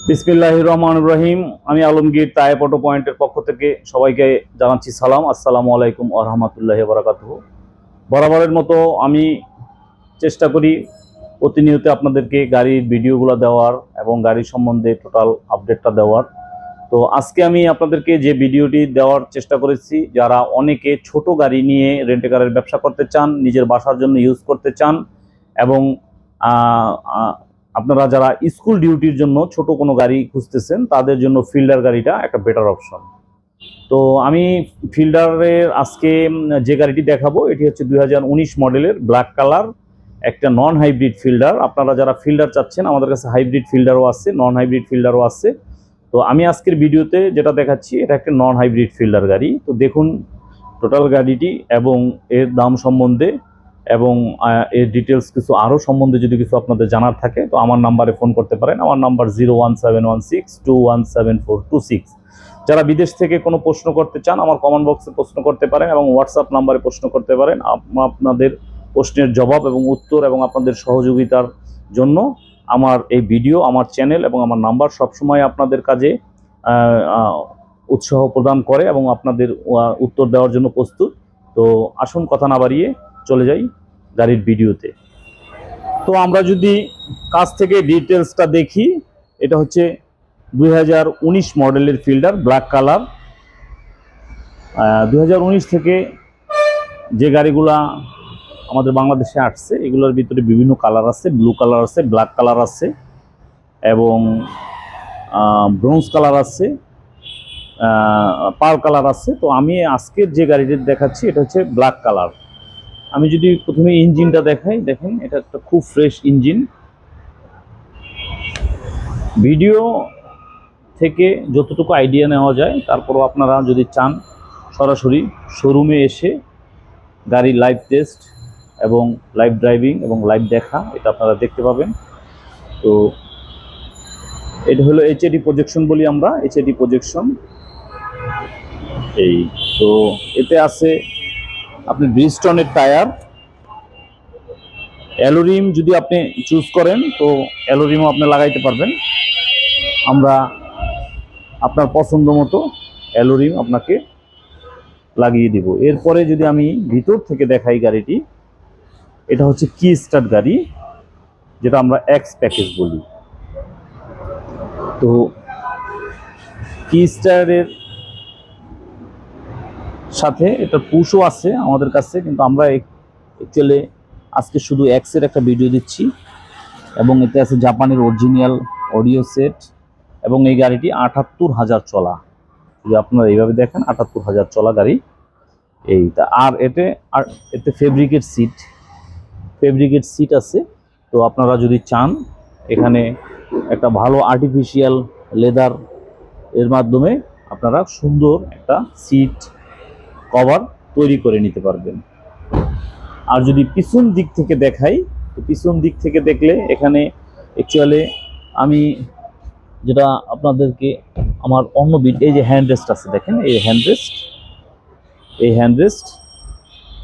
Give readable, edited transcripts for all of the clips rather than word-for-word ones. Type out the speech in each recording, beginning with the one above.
বিসমিল্লাহির রহমানির রহিম। আমি আলমগীর তায়েব অটো পয়েন্টের পক্ষ থেকে সবাইকে জানাচ্ছি সালাম, আসসালামু আলাইকুম ওয়া রাহমাতুল্লাহি ওয়া বারাকাতুহু। বরাবরের মতো আমি চেষ্টা করি প্রতিনিয়ত আপনাদেরকে গাড়ির ভিডিওগুলো দেওয়ার এবং গাড়ির সম্বন্ধে টোটাল আপডেটটা দেওয়ার। তো আজকে আমি আপনাদেরকে যে ভিডিওটি দেওয়ার চেষ্টা করেছি, যারা অনেকে ছোট গাড়ি নিয়ে রেন্টে কারের ব্যবসা করতে চান, নিজের বাসার জন্য ইউজ করতে চান, এবং আপনারা যারা স্কুল ডিউটির জন্য ছোট কোনো গাড়ি খুঁজতেছেন, তাদের জন্য ফিল্ডার গাড়িটা একটা বেটার অপশন। তো আমি ফিল্ডারের আজকে যে গাড়িটি দেখাবো, এটি হচ্ছে 2019 মডেলের ব্ল্যাক কালার একটা নন হাইব্রিড ফিল্ডার। আপনারা যারা ফিল্ডার চাচ্ছেন, আমাদের কাছে হাইব্রিড ফিল্ডারও আছে, নন হাইব্রিড ফিল্ডারও আছে। তো আমি আজকের ভিডিওতে যেটা দেখাচ্ছি, এটা একটা নন হাইব্রিড ফিল্ডার গাড়ি। তো দেখুন টোটাল গাড়িটি এবং এর দাম সম্বন্ধে এবং এর ডিটেলস কিছু আরও সম্বন্ধে যদি কিছু আপনাদের জানার থাকে, তো আমার নাম্বারে ফোন করতে পারেন। আমার নাম্বার 01716217426। যারা বিদেশ থেকে কোনো প্রশ্ন করতে চান, আমার কমেন্ট বক্সে প্রশ্ন করতে পারেন এবং হোয়াটসঅ্যাপ নাম্বারে প্রশ্ন করতে পারেন। আপনাদের প্রশ্নের জবাব এবং উত্তর এবং আপনাদের সহযোগিতার জন্য আমার এই ভিডিও, আমার চ্যানেল এবং আমার নাম্বার সবসময় আপনাদের কাজে উৎসাহ প্রদান করে এবং আপনাদের উত্তর দেওয়ার জন্য প্রস্তুত। তো আসুন কথা না বাড়িয়ে চলে যাই গাড়ির ভিডিওতে। তো আমরা যদি কাছ থেকে ডিটেলসটা দেখি, এটা হচ্ছে 2019 মডেলের ফিল্ডার ব্ল্যাক কালার। 2019 থেকে যে গাড়িগুলা আমাদের বাংলাদেশে আসছে, এগুলোর ভিতরে বিভিন্ন কালার আছে, ব্লু কালার আছে, ব্ল্যাক কালার আছে এবং ব্রোঞ্জ কালার আছে, পার্ল কালার আছে। তো আমি আজকের যে গাড়িটি দেখাচ্ছি, এটা হচ্ছে ব্ল্যাক কালার। আমি যদি প্রথমে ইঞ্জিনটা দেখাই, দেখেন এটা একটা খুব ফ্রেশ ইঞ্জিন। ভিডিও থেকে যতটুকু আইডিয়া নেওয়া যায়, তারপরও আপনারা যদি চান সরাসরি শোরুমে এসে গাড়ির লাইভ টেস্ট এবং লাইভ ড্রাইভিং এবং লাইভ দেখা, এটা আপনারা দেখতে পাবেন। তো এটা হলো এইচএডি প্রজেকশন বলি আমরা, এইচএডি প্রজেকশন। এই তো এতে আছে আপনি ব্রিজস্টোনের টায়ার, অ্যালোরিম যদি আপনি চুজ করেন তো অ্যালোরিমও আপনি লাগাইতে পারবেন। আমরা আপনার পছন্দ মতো অ্যালোরিম আপনাকে লাগিয়ে দিব। এরপরে যদি আমি ভিতর থেকে দেখাই গাড়িটি, এটা হচ্ছে কি স্টার্ট গাড়ি, যেটা আমরা এক্স প্যাকেজ বলি। তো কি স্টারের সাথে এটা পুশও আছে আমাদের কাছে, কিন্তু আমরা অ্যাকচুয়ালি আজকে শুধু এক্সের একটা ভিডিও দিচ্ছি। এবং এতে আছে জাপানের অরিজিনাল অডিও সেট এবং এই গাড়িটি ৭৮,০০০ চলা। যদি আপনারা এইভাবে দেখেন, ৭৮,০০০ চলা গাড়ি এইটা। আর এতে ফেব্রিকেট সিট আছে। তো আপনারা যদি চান, এখানে একটা ভালো আর্টিফিশিয়াল লেদার এর মাধ্যমে আপনারা সুন্দর একটা সিট কভার তৈরি করে নিতে পারবেন। আর যদি পিছন দিক থেকে দেখাই, তো পিছন দিক থেকে দেখলে এখানে অ্যাকচুয়ালি আমি যেটা আপনাদেরকে আমার অন্য এই যে হ্যান্ডরেস্ট আছে, দেখেন এই হ্যান্ডরেস্ট।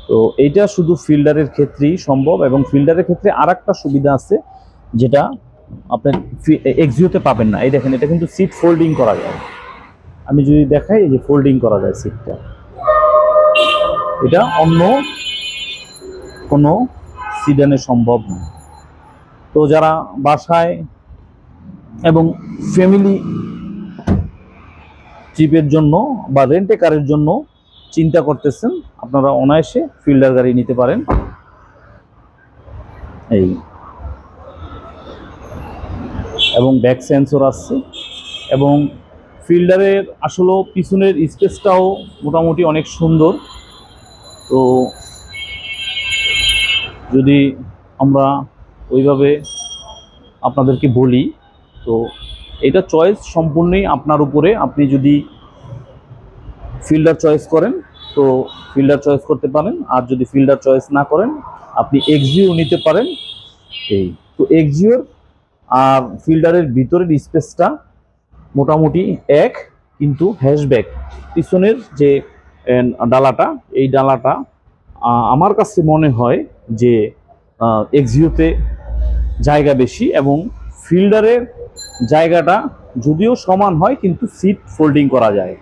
তো এইটা শুধু ফিল্ডারের ক্ষেত্রেই সম্ভব, এবং ফিল্ডারের ক্ষেত্রে আর একটা সুবিধা আছে যেটা আপনি এক্সিওতে পাবেন না। এই দেখেন, এটা কিন্তু সিট ফোল্ডিং করা যায়। আমি যদি দেখাই, এই যে ফোল্ডিং করা যায় সিটটা, এটা অন্য কোনো সিডানে সম্ভব না। তো যারা বাসায় এবং ফ্যামিলি ট্রিপের জন্য বা রেন্টে কারের জন্য চিন্তা করতেছেন, আপনারা অনায়াসে ফিল্ডার গাড়ি নিতে পারেন। এই এবং ব্যাক সেন্সর আছে, এবং ফিল্ডারের আসলে পিছনের স্পেসটাও মোটামুটি অনেক সুন্দর। তো যদি আমরা ওইভাবে আপনাদেরকে বলি, তো এটা চয়েস সম্পূর্ণই আপনার উপরে। আপনি যদি ফিল্ডার চয়েস করেন তো ফিল্ডার চয়েস করতে পারেন, আর যদি ফিল্ডার চয়েস না করেন আপনি এক্সিও নিতে পারেন। এই তো এক্সিওর আর ফিল্ডারের ভিতরের স্পেসটা মোটামুটি এক, কিন্তু হ্যাশব্যাক পিছনের যে ডালাটা, এই ডালাটা আমার কাছে মনে হয় যে এক্সিওতে জায়গা বেশি, এবং ফিল্ডারের জায়গাটা যদিও সমান হয় কিন্তু সিট ফোল্ডিং করা যায়,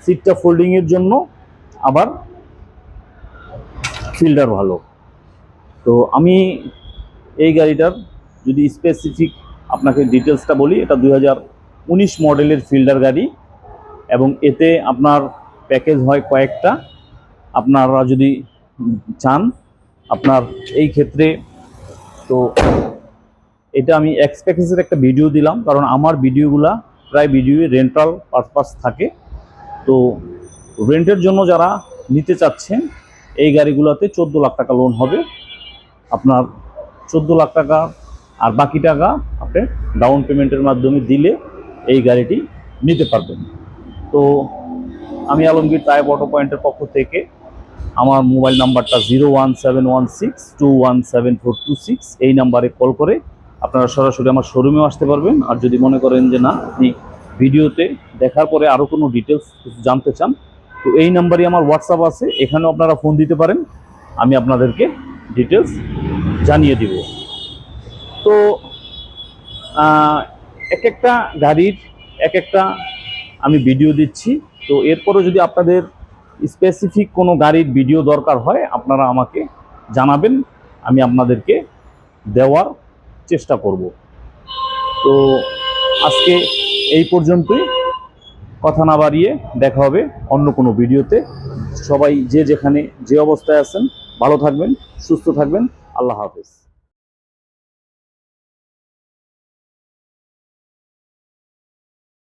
সিটটা ফোল্ডিংয়ের জন্য আবার ফিল্ডার ভালো। তো আমি এই গাড়িটার যদি স্পেসিফিক আপনাকে ডিটেলসটা বলি, এটা 2019 মডেলের ফিল্ডার গাড়ি এবং এতে আপনার প্যাকেজ হয় কয়েকটা। আপনারা যদি চান আপনার এই ক্ষেত্রে, তো এটা আমি এক্স প্যাকেজের একটা ভিডিও দিলাম, কারণ আমার ভিডিওগুলা প্রায় ভিডিও রেন্টাল পারপাস থাকে। তো রেন্টের জন্য যারা নিতে চাচ্ছেন এই গাড়িগুলোতে 14 লাখ টাকা লোন হবে আপনার, 14 লাখ টাকা, আর বাকি টাকা আপনি ডাউন পেমেন্টের মাধ্যমে দিলে এই গাড়িটি নিতে পারবেন। তো আমি আলমগীর তায়েব অটো পয়েন্টের পক্ষ থেকে আমার মোবাইল নাম্বারটা 01716217426, এই নাম্বারে কল করে আপনারা সরাসরি আমার শোরুমেও আসতে পারবেন। আর যদি মনে করেন যে না আপনি ভিডিওতে দেখার পরে আরও কোনো ডিটেলস জানতে চান, তো এই নাম্বারই আমার হোয়াটসঅ্যাপ আছে, এখানেও আপনারা ফোন দিতে পারেন, আমি আপনাদেরকে ডিটেলস জানিয়ে দিব। তো এক একটা গাড়ির এক একটা আমি ভিডিও দিচ্ছি। তো এরপরে যদি আপনাদের স্পেসিফিক কোনো গাড়ির ভিডিও দরকার হয় আপনারা আমাকে জানাবেন, আমি আপনাদেরকে দেওয়ার চেষ্টা করব। তো আজকে এই পর্যন্তই, কথা না বাড়িয়ে দেখা হবে অন্য কোনো ভিডিওতে। সবাই যে যেখানে যে অবস্থায় আছেন ভালো থাকবেন, সুস্থ থাকবেন। আল্লাহ হাফেজ।